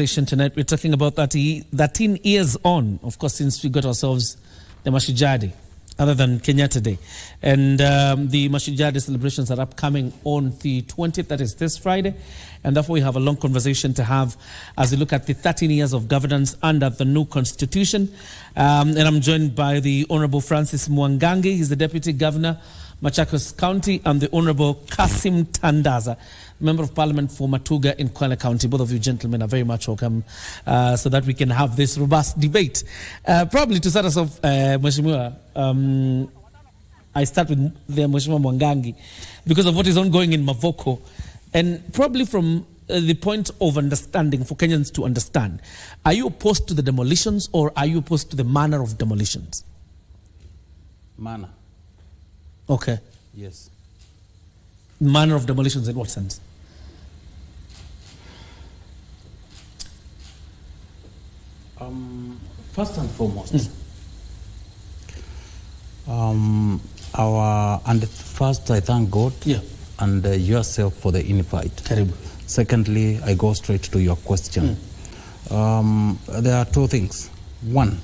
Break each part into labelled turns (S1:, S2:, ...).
S1: Tonight we're talking about 13 years on, of course, since we got ourselves the Mashujaa Day, other than Kenyatta Day. And the Mashujaa Day celebrations are upcoming on the 20th, that is this Friday. And therefore we have a long conversation to have as we look at the 13 years of governance under the new constitution. And I'm joined by the Honorable Francis Mwangangi. He's the Deputy Governor, Machakos County, and the Honorable Kassim Tandaza, Member of Parliament for Matuga in Kwale County. Both of you gentlemen are very much welcome so that we can have this robust debate. Probably to start us off, Mheshimiwa, I start with the Mheshimiwa Mwangangi because of what is ongoing in Mavoko. And probably from the point of understanding, for Kenyans to understand, are you opposed to the demolitions or are you opposed to the manner of demolitions?
S2: Manner.
S1: Okay.
S2: Yes.
S1: Manner of demolitions in what sense?
S2: First and foremost, first I thank God and yourself for the invite.
S1: Terrible.
S2: Secondly, I go straight to your question. There are two things. One,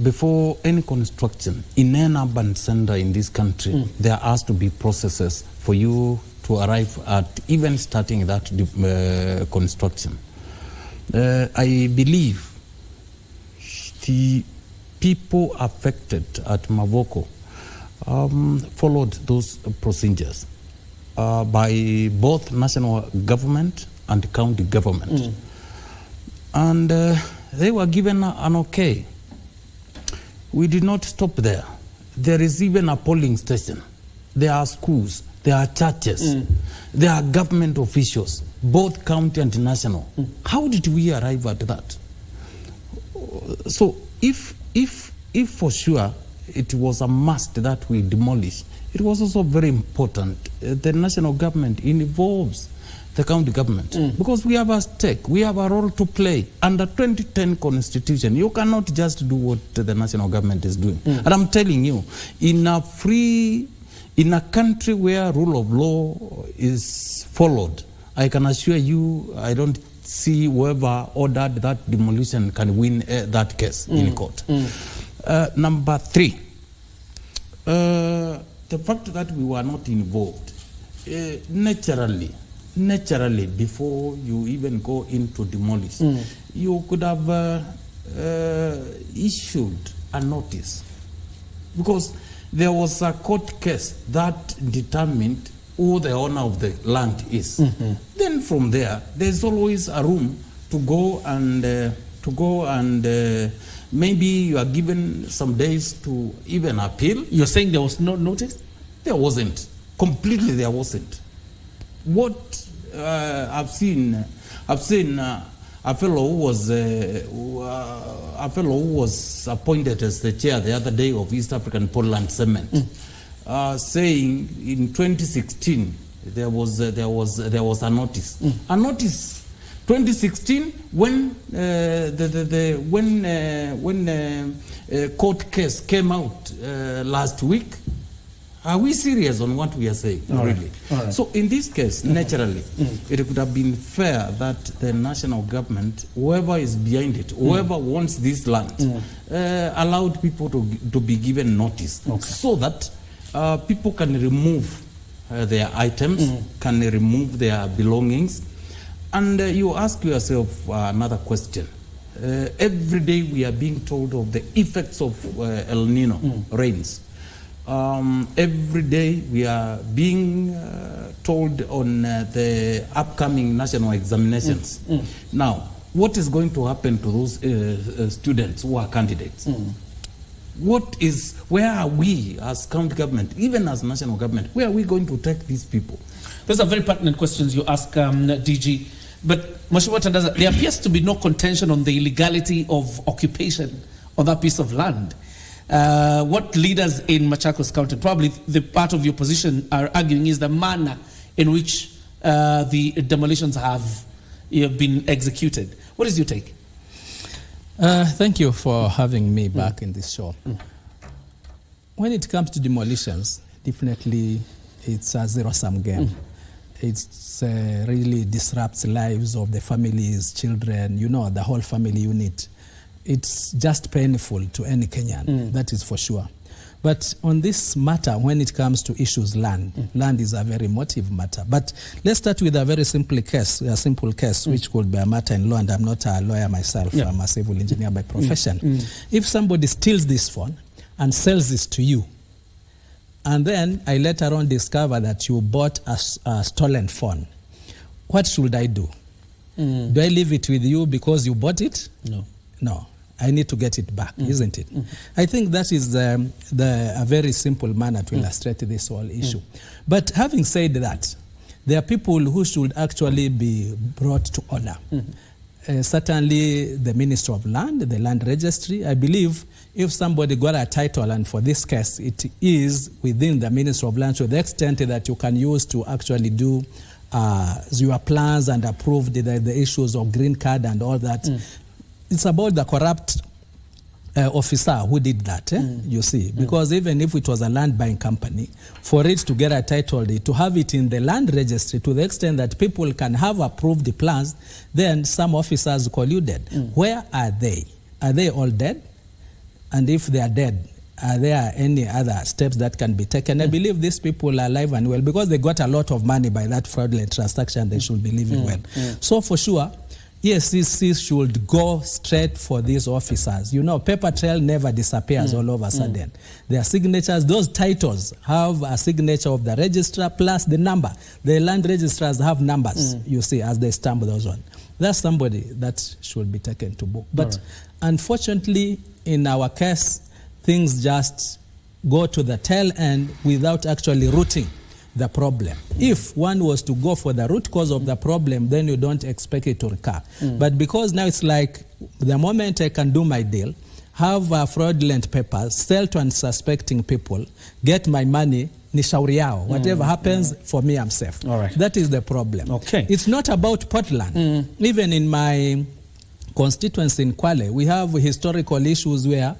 S2: before any construction in an urban center in this country, there has to be processes for you to arrive at even starting that construction. I believe the people affected at Mavoko followed those procedures by both national government and county government. And they were given an okay. We did not stop there. There is even a polling station. There are schools. There are churches. There are government officials, both county and national. How did we arrive at that? So if for sure it was a must that we demolish, it was also very important the national government involves the county government because we have a stake, we have a role to play. Under 2010 constitution, you cannot just do what the national government is doing. And I'm telling you, in a country where rule of law is followed, I can assure you, I don't see whoever ordered that demolition can win that case in court. Number three, the fact that we were not involved, naturally, before you even go into demolish, you could have issued a notice because there was a court case that determined who the owner of the land is. Then from there, there's always a room to go and maybe you are given some days to even appeal.
S1: You're saying there was no notice?
S2: There wasn't. Completely there wasn't. What I've seen a fellow who was appointed as the chair the other day of East African Portland Cement, saying in 2016 there was a notice. A notice 2016 when court case came out last week. Are we serious on what we are saying? Really? Right. So in this case, naturally, it would have been fair that the national government, whoever is behind it, whoever wants this land, allowed people to be given notice so that people can remove their items, can remove their belongings. And you ask yourself another question. Every day we are being told of the effects of El Nino rains. Every day we are being told on the upcoming national examinations. Now, what is going to happen to those students who are candidates? Where are we as county government, even as national government, where are we going to take these people?
S1: Those are very pertinent questions you ask, DG. But Mheshimiwa Tandaza, there appears to be no contention on the illegality of occupation on that piece of land. What leaders in Machakos County, probably the part of your position, are arguing is the manner in which the demolitions have been executed. What is your take?
S3: Thank you for having me back in this show. When it comes to demolitions, definitely it's a zero-sum game. it really disrupts lives of the families, children, the whole family unit. It's just painful to any Kenyan, that is for sure. But on this matter, when it comes to issues land is a very emotive matter. But let's start with a very simple case, which could be a matter in law, and I'm not a lawyer myself, I'm a civil engineer by profession. If somebody steals this phone and sells this to you, and then I later on discover that you bought a stolen phone, what should I do? Do I leave it with you because you bought it? No. I need to get it back, isn't it? I think that is a very simple manner to illustrate this whole issue. But having said that, there are people who should actually be brought to order. Certainly the Minister of Land, the Land Registry. I believe if somebody got a title, and for this case, it is within the Minister of Land to the extent that you can use to actually do your plans and approve the issues of green card and all that. It's about the corrupt officer who did that, you see. Because even if it was a land buying company, for it to get a title deed, to have it in the land registry to the extent that people can have approved the plans, then some officers colluded. Where are they? Are they all dead? And if they are dead, are there any other steps that can be taken? I believe these people are alive and well because they got a lot of money by that fraudulent transaction. They should be living well. So for sure, ESCC should go straight for these officers. Paper trail never disappears all of a sudden. Their signatures, those titles have a signature of the registrar plus the number. The land registrars have numbers, you see, as they stamp those on. That's somebody that should be taken to book. But unfortunately, in our case, things just go to the tail end without actually rooting the problem. If one was to go for the root cause of the problem, then you don't expect it to recur. But because now it's like the moment I can do my deal, have fraudulent papers, sell to unsuspecting people, get my money, ni shauri yao. Whatever happens, for me, I'm safe.
S1: All right.
S3: That is the problem.
S1: Okay.
S3: It's not about Portland. Even in my constituency in Kwale, we have historical issues where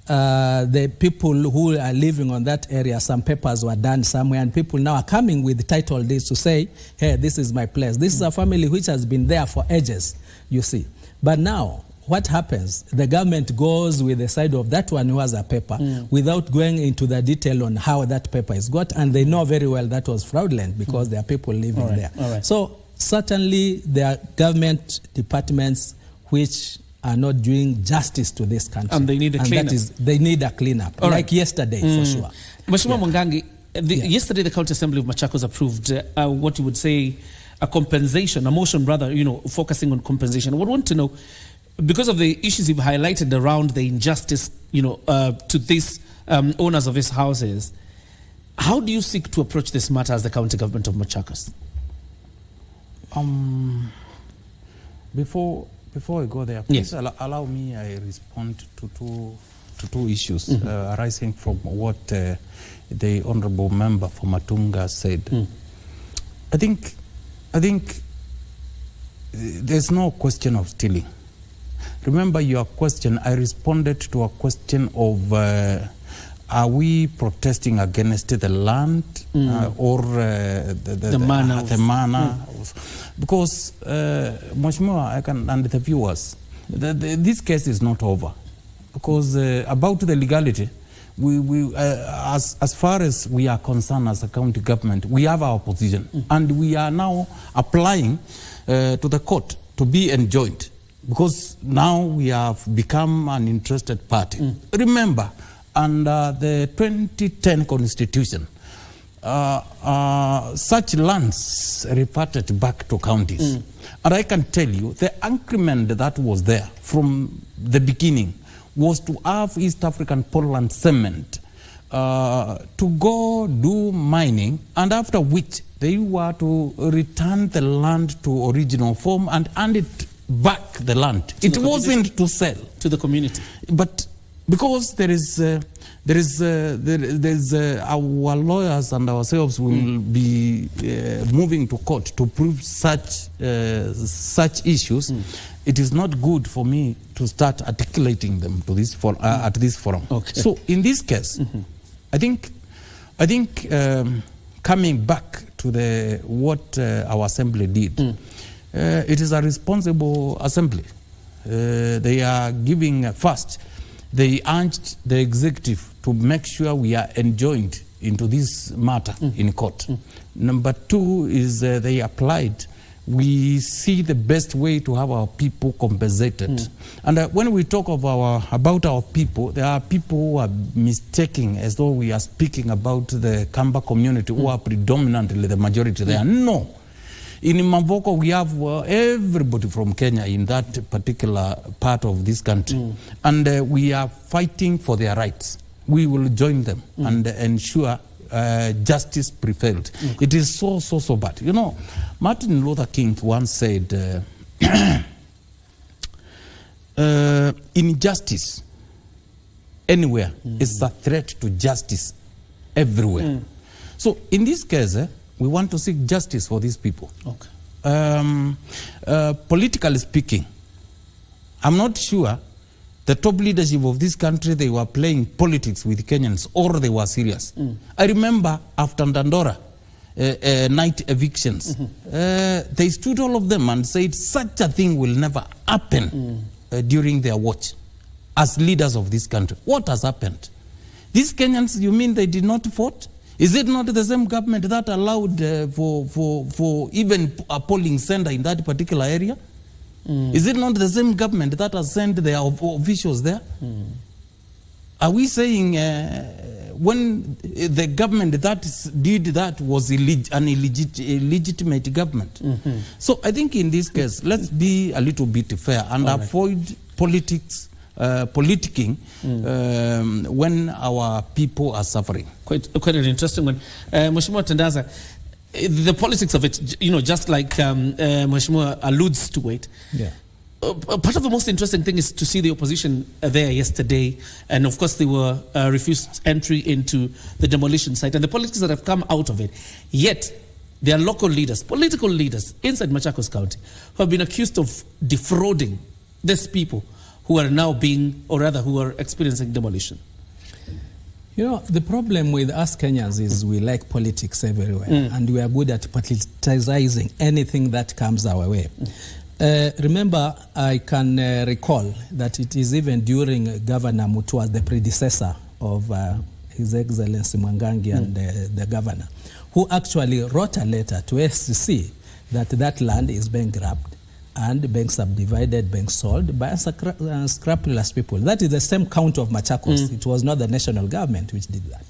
S3: the people who are living on that area, some papers were done somewhere, and people now are coming with title deeds to say, hey, this is my place. This is a family which has been there for ages, you see. But now, what happens? The government goes with the side of that one who has a paper without going into the detail on how that paper is got, and they know very well that was fraudulent because there are people living there. All right. So certainly there are government departments which are not doing justice to this country.
S1: And they need a cleanup.
S3: They need a cleanup, like yesterday, for sure.
S1: Mheshimiwa Mwangangi, yesterday the County Assembly of Machakos approved what you would say a compensation, a motion rather, focusing on compensation. I would want to know, because of the issues you've highlighted around the injustice, to these owners of these houses, how do you seek to approach this matter as the county government of Machakos?
S2: Before I go there, please allow me I respond to two issues arising from what the honourable member for Matuga said. I think there's no question of stealing. Remember your question, I responded to a question of are we protesting against the land or the manner? Because, Mheshimiwa, and the viewers, this case is not over. Because about the legality, we as far as we are concerned as a county government, we have our position. And we are now applying to the court to be enjoined. Because now we have become an interested party. Remember, under the 2010 Constitution, such lands reverted back to counties. And I can tell you, the increment that was there from the beginning was to have East African Portland Cement to go do mining, and after which they were to return the land to original form and hand it back the land. It wasn't to sell
S1: to the community.
S2: But because there is our lawyers and ourselves will be moving to court to prove such issues. It is not good for me to start articulating them to this at this forum. Okay. So in this case, I think coming back to what our assembly did. It is a responsible assembly. They are giving first. They urged the executive to make sure we are enjoined into this matter in court. Number two is they applied. We see the best way to have our people compensated. And when we talk of about our people, there are people who are mistaking as though we are speaking about the Kamba community who are predominantly the majority there. No. In Mavoko, we have everybody from Kenya in that particular part of this country. And we are fighting for their rights. We will join them and ensure justice prevailed. It is so bad. You know, Martin Luther King once said, injustice anywhere is a threat to justice everywhere. So in this case, we want to seek justice for these people. Okay. Politically speaking, I'm not sure the top leadership of this country, they were playing politics with Kenyans, or they were serious. I remember after Dandora, night evictions, they stood all of them and said such a thing will never happen during their watch as leaders of this country. What has happened? These Kenyans, you mean they did not vote? Is it not the same government that allowed for even a polling center in that particular area? Is it not the same government that has sent their officials there? Are we saying when the government that did that was an illegitimate government? So I think in this case, let's be a little bit fair and avoid politicking when our people are suffering.
S1: Quite an interesting one. Mheshimiwa Tandaza, the politics of it, you know, just like Mheshimiwa alludes to it.
S3: Yeah.
S1: Part of the most interesting thing is to see the opposition there yesterday, and of course they were refused entry into the demolition site, and the politics that have come out of it. Yet there are local leaders, political leaders inside Machakos County who have been accused of defrauding these people who are now being, or rather who are experiencing demolition.
S3: You know, the problem with us Kenyans is we like politics everywhere, and we are good at politicizing anything that comes our way. Remember, I can recall that it is even during Governor Mutua, the predecessor of His Excellency Mwangangi and the governor, who actually wrote a letter to SCC that that land is being grabbed and being subdivided, being sold by scrupulous people. That is the same county of Machakos. It was not the national government which did that.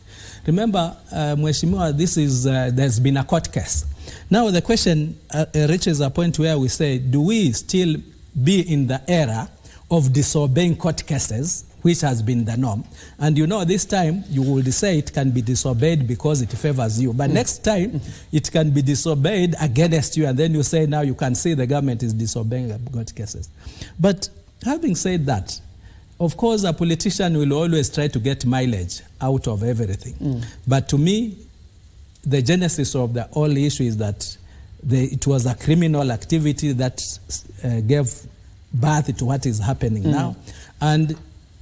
S3: Remember, Mheshimiwa, this is, there's been a court case. Now the question reaches a point where we say, do we still be in the era of disobeying court cases, which has been the norm? And you know, this time you will say it can be disobeyed because it favors you. But next time it can be disobeyed against you. And then you say, now you can see the government is disobeying court cases. But having said that, of course, a politician will always try to get mileage out of everything. But to me, the genesis of the whole issue is that it was a criminal activity that gave birth to what is happening now. And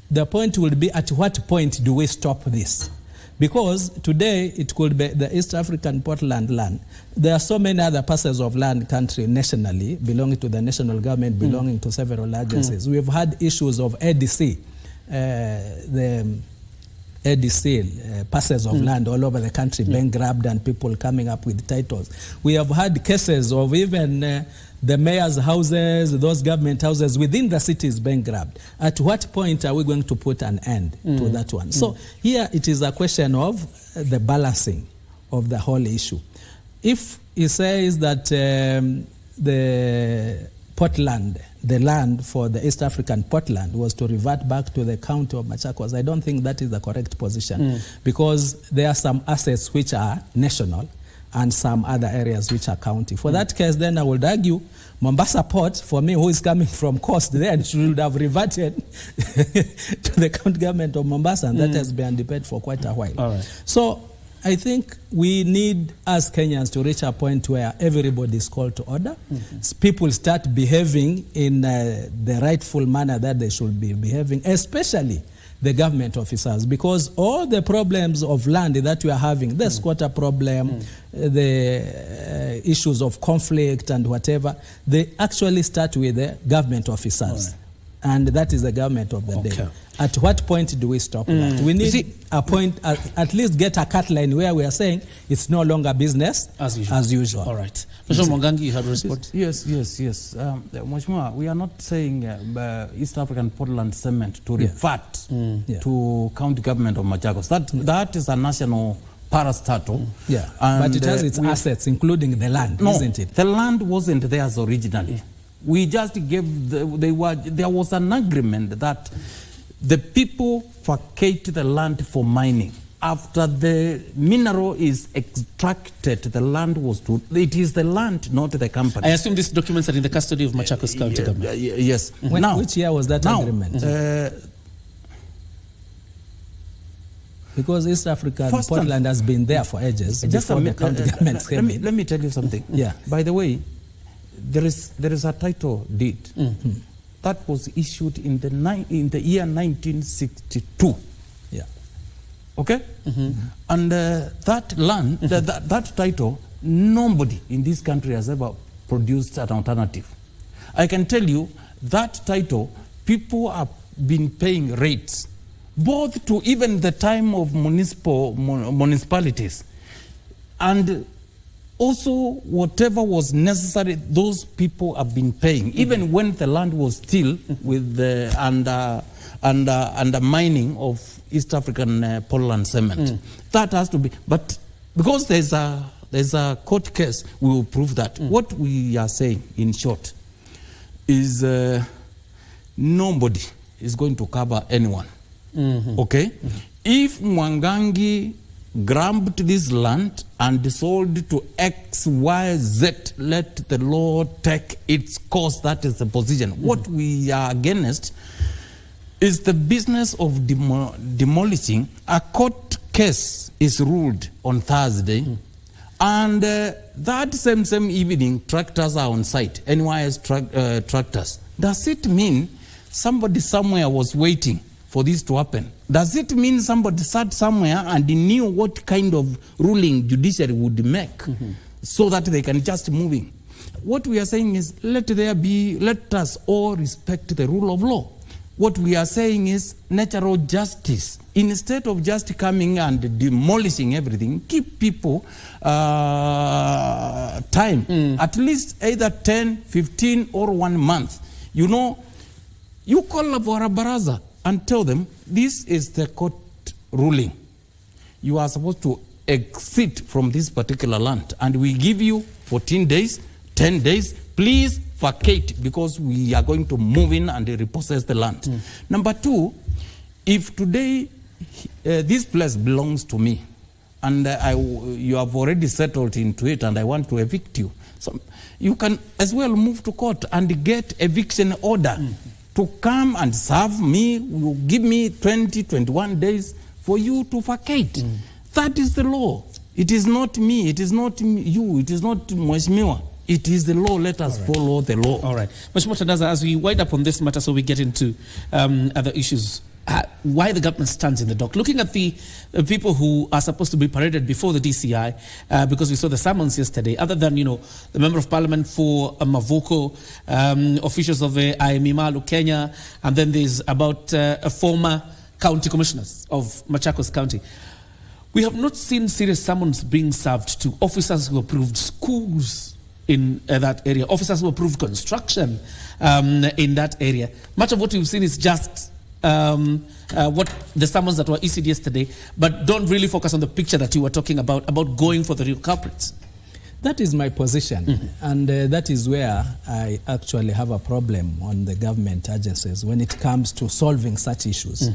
S3: the point will be, at what point do we stop this? Because today it could be the East African Portland land. There are so many other parcels of land country nationally belonging to the national government, belonging to several agencies. We've had issues of ADC, the ADC parcels of land all over the country being grabbed and people coming up with titles. We have had cases of even the mayor's houses, those government houses within the cities being grabbed. At what point are we going to put an end to that one? So here it is a question of the balancing of the whole issue. If he says that the Portland, the land for the East African Portland was to revert back to the county of Machakos, I don't think that is the correct position, because there are some assets which are national and some other areas which are county. For that case, then I would argue Mombasa Port, for me, who is coming from coast there, should have reverted to the county government of Mombasa, and that has been debated for quite a while.
S1: All right.
S3: So I think we need, as Kenyans, to reach a point where everybody is called to order. People start behaving in the rightful manner that they should be behaving, especially the government officers, because all the problems of land that we are having, the squatter problem, the issues of conflict and whatever, they actually start with the government officers.
S1: Right.
S3: And that is the government of the day. At what point do we stop that? We need a point, at least get a cut line where we are saying it's no longer business as usual.
S1: All right. Mr. Mwangangi, you have a response?
S2: Yes. Mheshimiwa, we are not saying East African Portland Cement to revert to county government of Machakos. That is a national parastatal.
S3: But it has its assets, including the land, isn't it?
S2: The land wasn't theirs originally. We just gave, there was an agreement that the people vacate the land for mining. After the mineral is extracted, the land was to, it is the land, not the company.
S1: I assume these documents are in the custody of Machakos County government.
S2: Yes.
S3: Which year was that agreement? Because East Africa and Portland has been there for ages. Before the county government came in.
S2: Let me tell you something. By the way, there is a title deed that was issued in the year 1962. Okay? And that land, that title, nobody in this country has ever produced an alternative. I can tell you that title, people have been paying rates, both to even the time of municipalities, and also whatever was necessary, those people have been paying, even when the land was still with the under mining of East African Portland Cement. That has to be, but because there's a court case, we will prove that. What we are saying, in short, is nobody is going to cover anyone. Okay? If Mwangangi grabbed this land and sold to X, Y, Z, let the law take its course. That is the position. What we are against is the business of demolishing. A court case is ruled on Thursday, and that same evening, tractors are on site, NYS tractors. Does it mean somebody somewhere was waiting for this to happen? Does it mean somebody sat somewhere and knew what kind of ruling judiciary would make so that they can just move in? What we are saying is, let us all respect the rule of law. What we are saying is natural justice. Instead of just coming and demolishing everything, give people time, at least either 10, 15, or 1 month. You know, you call for a baraza and tell them, this is the court ruling. You are supposed to exit from this particular land, and we give you 14 days, 10 days, please vacate, because we are going to move in and repossess the land. Number two, if today this place belongs to me, and you have already settled into it, and I want to evict you, so you can as well move to court and get eviction order to come and serve me. You give me 20, 21 days for you to vacate. That is the law. It is not me, it is not you, it is not Mheshimiwa. It is the law. Let us follow the law. All right.
S1: Mheshimiwa Tandaza, as we wind up on this matter, so we get into other issues, why the government stands in the dock. Looking at the people who are supposed to be paraded before the DCI, because we saw the summons yesterday, other than, the Member of Parliament for Mavoko, officials of IMIMALU, Kenya, and then there's about former county commissioners of Machakos County. We have not seen serious summons being served to officers who approved schools in that area, officers who approved construction in that area. Much of what we've seen is just what the summons that were issued yesterday, but don't really focus on the picture that you were talking about going for the real culprits.
S3: That is my position, and that is where I actually have a problem on the government agencies when it comes to solving such issues.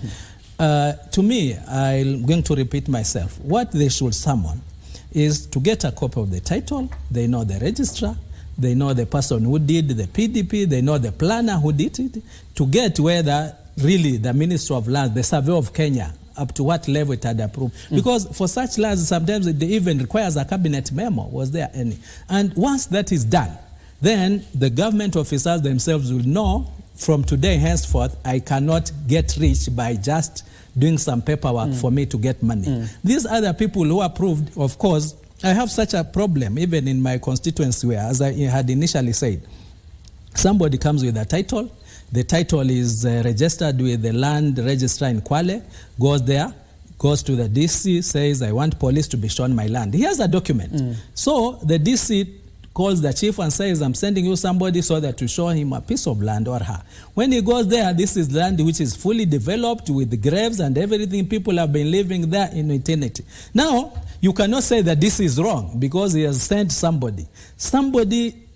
S3: To me, I'm going to repeat myself. What they should summon is to get a copy of the title. They know the registrar, they know the person who did the PDP, they know the planner who did it, to get whether really the Ministry of Lands, the Survey of Kenya, up to what level it had approved. Because for such lands, sometimes it even requires a cabinet memo. Was there any? And once that is done, then the government officers themselves will know from today henceforth, I cannot get rich by just doing some paperwork for me to get money. These other people who approved, of course, I have such a problem, even in my constituency where, as I had initially said, somebody comes with a title, the title is registered with the land registrar in Kwale, goes there, goes to the DC, says, I want police to be shown my land. He has a document. So the DC calls the chief and says, I'm sending you somebody so that to show him a piece of land or her. When he goes there, this is land which is fully developed with graves and everything. People have been living there in eternity. Now, you cannot say that this is wrong because he has sent somebody.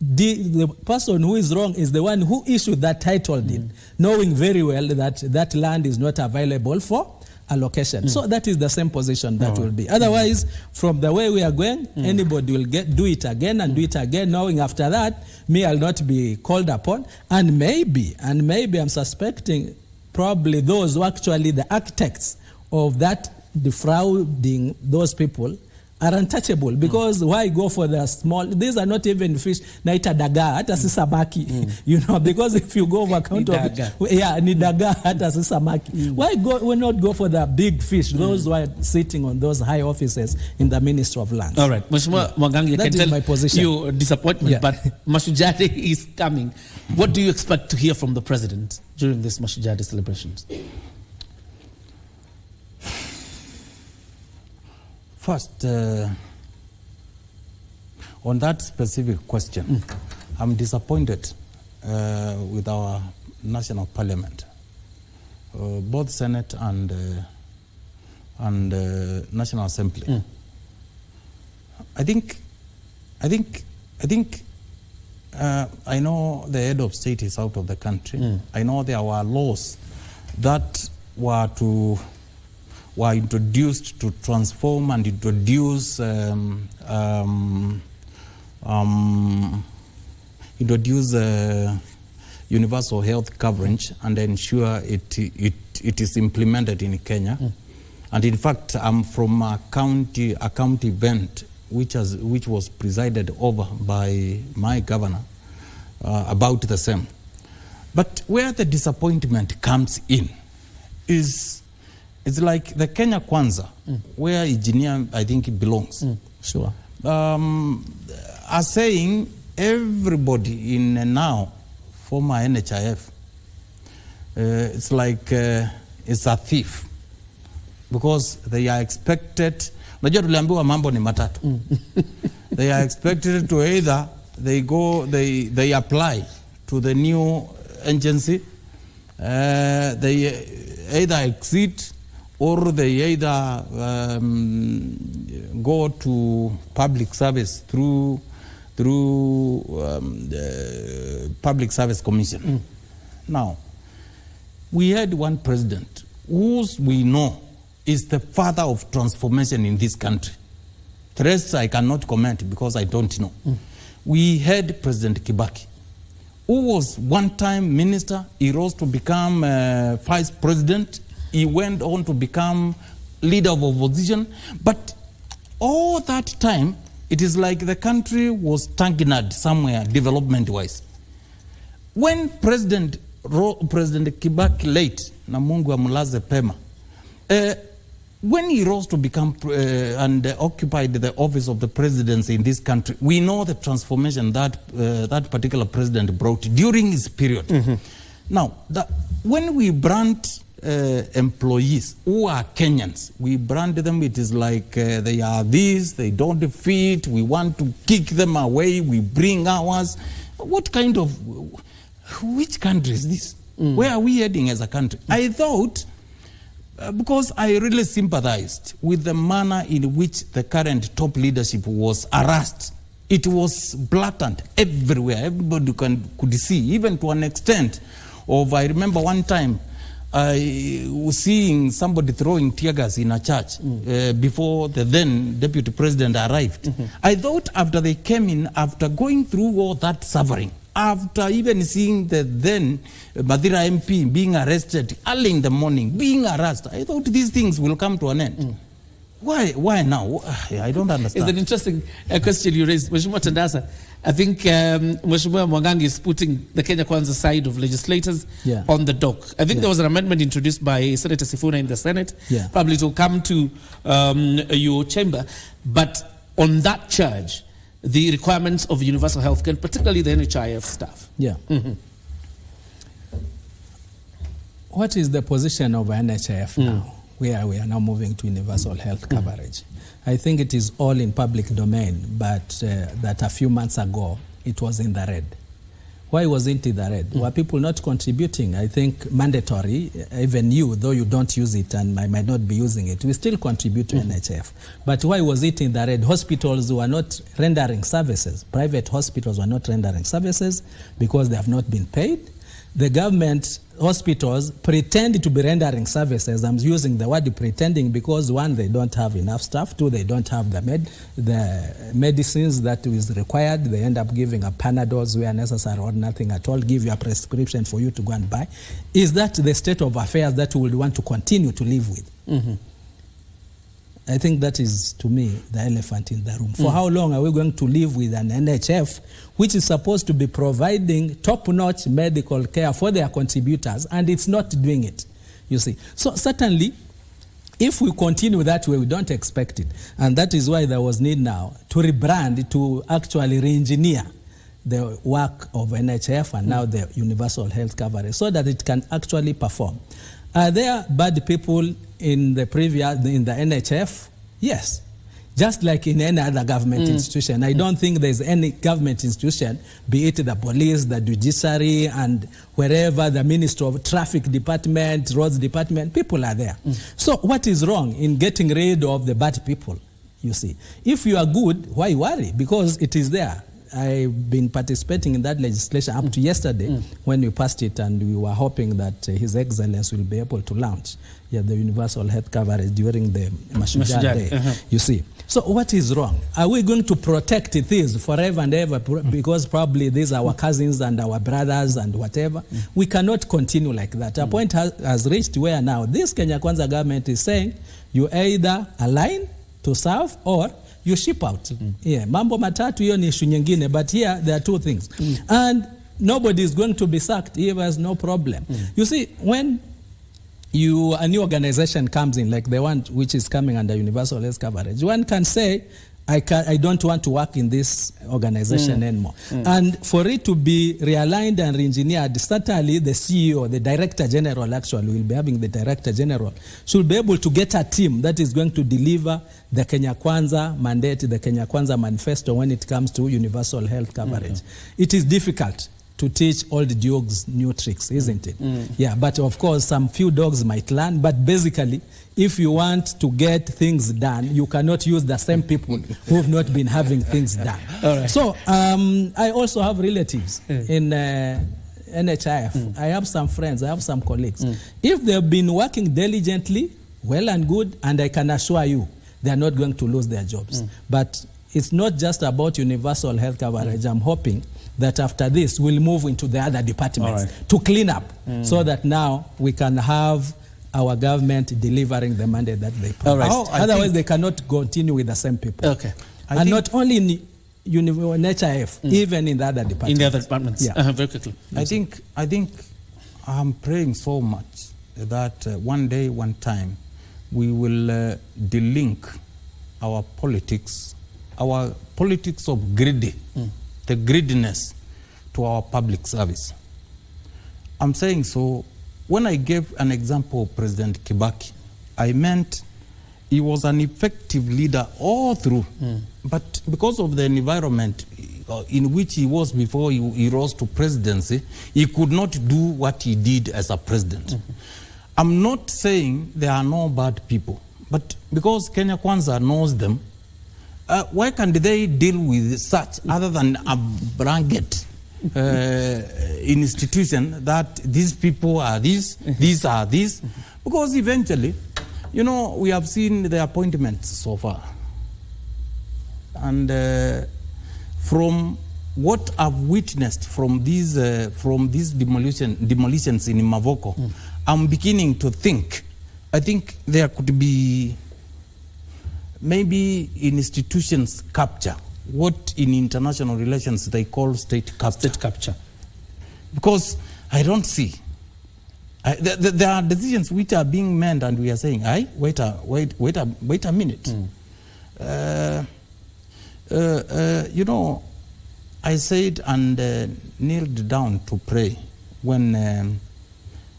S3: The person who is wrong is the one who issued that title deed, knowing very well that that land is not available for allocation. So that is the same position that will be. Otherwise, from the way we are going, anybody will do it again and do it again, knowing after that, me, I'll not be called upon. And maybe I'm suspecting probably those who actually the architects of that defrauding those people are untouchable, because why go for the small? These are not even fish. Naita daga hata si samaki, you know, because if you go over account of ni daga hata si samaki. Why not go for the big fish? Those who are sitting on those high offices in the Ministry of Lands.
S1: All right, Mheshimiwa Mwangangi, I can tell
S3: my position.
S1: You disappointment, but Mashujaa Day is coming. What do you expect to hear from the president during this Mashujaa Day celebrations?
S2: First, on that specific question, I'm disappointed with our national parliament, both Senate and National Assembly. I know the head of state is out of the country. I know there were laws that were introduced to transform and introduce universal health coverage and ensure it is implemented in Kenya. And in fact, I'm from a county event which was presided over by my governor about the same. But where the disappointment comes in is it's like the Kenya Kwanza, where engineer, I think it belongs.
S3: Sure.
S2: Are saying everybody in now, former NHIF, it's like it's a thief, because they are expected, unajua tuliambiwa mambo ni matatu. They are expected to either they apply to the new agency, they either exit, or they either go to public service through the Public Service Commission. Now, we had one president whose we know is the father of transformation in this country. The rest I cannot comment because I don't know. We had President Kibaki, who was one-time minister. He rose to become vice president. He went on to become leader of opposition. But all that time, it is like the country was stagnant somewhere development-wise. When President Kibaki late, na Mungu amulaze pema, when he rose to become and occupied the office of the presidency in this country, we know the transformation that that particular president brought during his period. Now, when we brand employees who are Kenyans, we brand them, it is like they are this, they don't fit, we want to kick them away, we bring ours. What kind of, which country is this? Where are we heading as a country? I thought, because I really sympathized with the manner in which the current top leadership was harassed. It was blatant everywhere. Everybody could see, even to an extent of, I remember one time, I was seeing somebody throwing tear gas in a church before the then deputy president arrived. I thought after they came in, after going through all that suffering, after even seeing the then Madira MP being arrested early in the morning, being harassed, I thought these things will come to an end. Why now? I don't understand.
S1: It's an interesting question you raised, Mheshimiwa Tandaza. I think Mheshimiwa Mwangangi is putting the Kenya Kwanza side of legislators on the dock. I think there was an amendment introduced by Senator Sifuna in the Senate. Probably it will come to your chamber. But on that charge, the requirements of universal health care, particularly the NHIF staff.
S3: What is the position of NHIF now, where we are now moving to universal health coverage? I think it is all in public domain, but that a few months ago, it was in the red. Why was it in the red? Were people not contributing? I think mandatory, even you, though you don't use it and I might not be using it, we still contribute to NHIF. But why was it in the red? Hospitals were not rendering services. Private hospitals were not rendering services because they have not been paid. The government hospitals pretend to be rendering services. I'm using the word pretending because one, they don't have enough staff. Two, they don't have the medicines that is required. They end up giving a Panadols where necessary or nothing at all, give you a prescription for you to go and buy. Is that the state of affairs that we would want to continue to live with? I think that is, to me, the elephant in the room. For how long are we going to live with an NHF which is supposed to be providing top-notch medical care for their contributors, and it's not doing it, you see? So certainly, if we continue that way, we don't expect it. And that is why there was need now to rebrand, to actually re-engineer the work of NHF and now the universal health coverage so that it can actually perform. Are there bad people in the NHF? Yes. Just like in any other government institution. I don't think there's any government institution, be it the police, the judiciary, and wherever, the Ministry of Traffic Department, Roads Department, people are there. So what is wrong in getting rid of the bad people, you see? If you are good, why worry? Because it is there. I've been participating in that legislation up to yesterday when we passed it, and we were hoping that His Excellency will be able to launch the universal health coverage during the Mashujaa Day, you see. So what is wrong? Are we going to protect these forever and ever because probably these are our cousins and our brothers and whatever? We cannot continue like that. A point has reached where now this Kenya Kwanza government is saying you either align to serve or you ship out. Mambo matatu, hiyo ni issue nyingine, but here there are two things. And nobody is going to be sacked. Here there's no problem. You see, when a new organization comes in, like the one which is coming under universal health coverage, one can say, I don't want to work in this organization anymore. And for it to be realigned and re-engineered, certainly the CEO, the Director General actually, will be having the Director General, should be able to get a team that is going to deliver the Kenya Kwanza mandate, the Kenya Kwanza manifesto when it comes to universal health coverage. It is difficult to teach old dogs new tricks, isn't it? Yeah, but of course some few dogs might learn, but basically if you want to get things done, you cannot use the same people who have not been having things done. So I also have relatives in NHIF. I have some friends, I have some colleagues. If they've been working diligently, well and good, and I can assure you, they are not going to lose their jobs. But it's not just about universal health coverage. I'm hoping that after this, we'll move into the other departments to clean up so that now we can have our government delivering the mandate that they promised. Otherwise, they cannot continue with the same people. And not only in NHIF, even in the other departments.
S1: In the other departments. Very quickly.
S2: I think I'm praying so much that one day, one time, we will delink our politics of greedy, the greediness, to our public service. I'm saying so. When I gave an example of President Kibaki, I meant he was an effective leader all through. But because of the environment in which he was before he rose to presidency, he could not do what he did as a president. I'm not saying there are no bad people, but because Kenya Kwanza knows them, why can't they deal with such other than a blanket institution that these people are this, these are this? Because eventually, you know, we have seen the appointments so far. And from what I've witnessed from these demolitions in Mavoko, I'm beginning to think, I think there could be maybe institutions capture what in international relations they call state capture.
S1: State capture.
S2: Because I don't see. There are decisions which are being made, and we are saying, wait a minute. You know, I said and kneeled down to pray when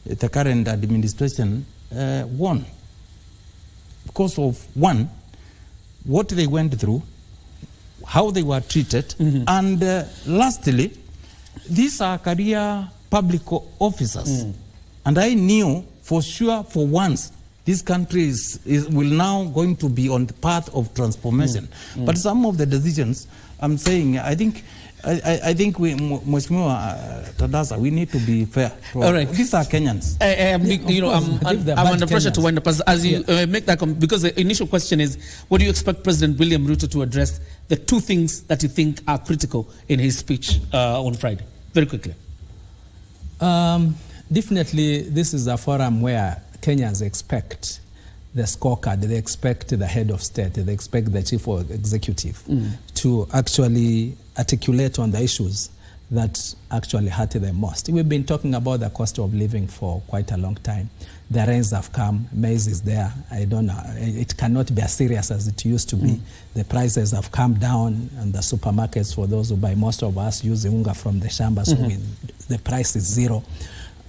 S2: the current administration won. Because of one, what they went through, how they were treated, and lastly, these are career public officers. And I knew for sure, for once, this country will now going to be on the path of transformation. But some of the decisions, I'm saying, I think we, Mheshimiwa Tandaza, we need to be fair.
S1: All right.
S2: These are Kenyans.
S1: I'm under pressure to wind up as you make that because the initial question is, what do you expect President William Ruto to address the two things that you think are critical in his speech on Friday? Very quickly.
S3: Definitely, this is a forum where Kenyans expect the scorecard, they expect the head of state, they expect the chief of executive to actually articulate on the issues that actually hurt them most. We've been talking about the cost of living for quite a long time. The rains have come, maize is there. I don't know, it cannot be as serious as it used to be. The prices have come down and the supermarkets, for those who buy, most of us use unga from the shamba, so the price is zero.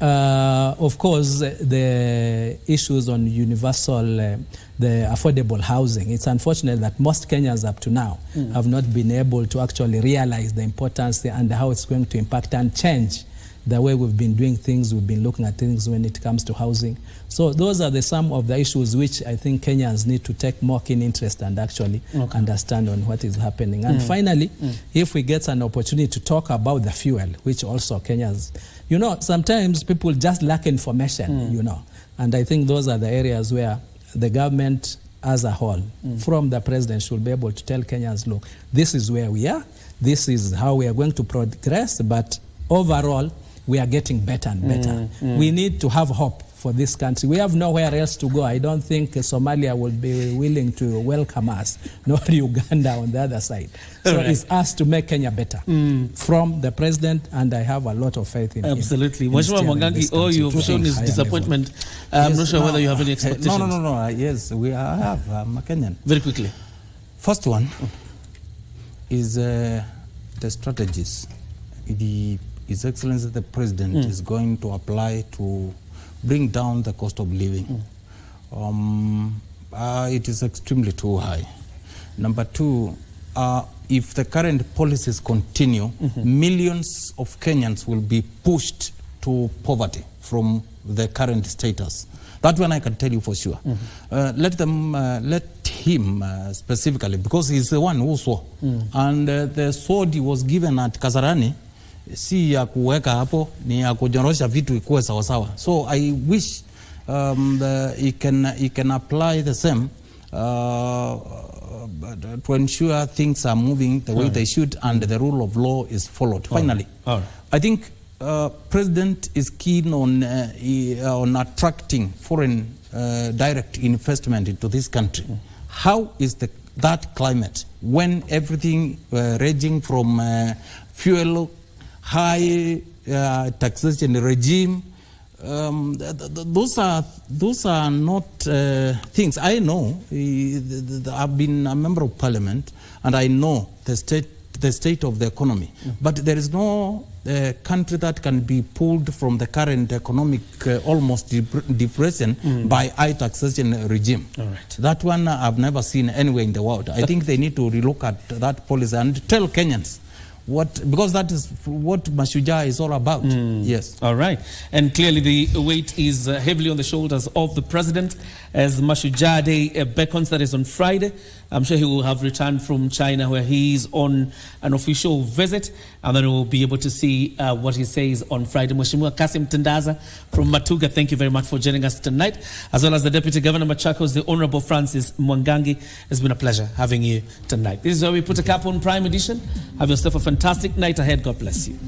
S3: Of course, the issues on universal, the affordable housing, it's unfortunate that most Kenyans up to now have not been able to actually realize the importance and how it's going to impact and change the way we've been doing things, we've been looking at things when it comes to housing. So those are some of the issues which I think Kenyans need to take more keen interest and actually understand on what is happening. And finally, if we get an opportunity to talk about the fuel, which also Kenyans, you know, sometimes people just lack information, you know, and I think those are the areas where the government as a whole, from the president, should be able to tell Kenyans, look, this is where we are, this is how we are going to progress, but overall, we are getting better and better. We need to have hope for this country. We have nowhere else to go. I don't think Somalia will be willing to welcome us, nor Uganda on the other side. So it's us to make Kenya better from the president, and I have a lot of faith in him.
S1: Absolutely. Mheshimiwa Mwangangi, you've shown his disappointment. I'm not sure whether you have any expectations.
S2: No. Yes, I have. I'm a Kenyan.
S1: Very quickly.
S2: First one is the strategies. His Excellency the President is going to apply to bring down the cost of living. It is extremely too high. Number two, if the current policies continue, millions of Kenyans will be pushed to poverty from the current status. That one I can tell you for sure. Let him specifically, because he's the one who saw. And the sword he was given at Kasarani, si ya kuweka hapo, ni ya kunyorosha vitu ikuwe sawasawa. So I wish he can apply the same to ensure things are moving the way they should and the rule of law is followed. Finally, I think President is keen on attracting foreign direct investment into this country. How is that climate when everything ranging from fuel, high taxation regime, those are not things. I know, I've been a member of parliament and I know the state of the economy, but there is no country that can be pulled from the current economic almost depression by high taxation regime. That one I've never seen anywhere in the world. I think they need to relook at that policy and tell Kenyans because that is what Mashujaa is all about. Yes.
S1: All right. And clearly the weight is heavily on the shoulders of the president as Mashujaa Day beckons. That is on Friday. I'm sure he will have returned from China where he is on an official visit, and then we'll be able to see what he says on Friday. Mheshimiwa Kassim Tandaza from Matuga, thank you very much for joining us tonight, as well as the Deputy Governor Machakos, the Honorable Francis Mwangangi. It's been a pleasure having you tonight. This is where we put a cap on Prime Edition. Have yourself a fantastic night ahead. God bless you.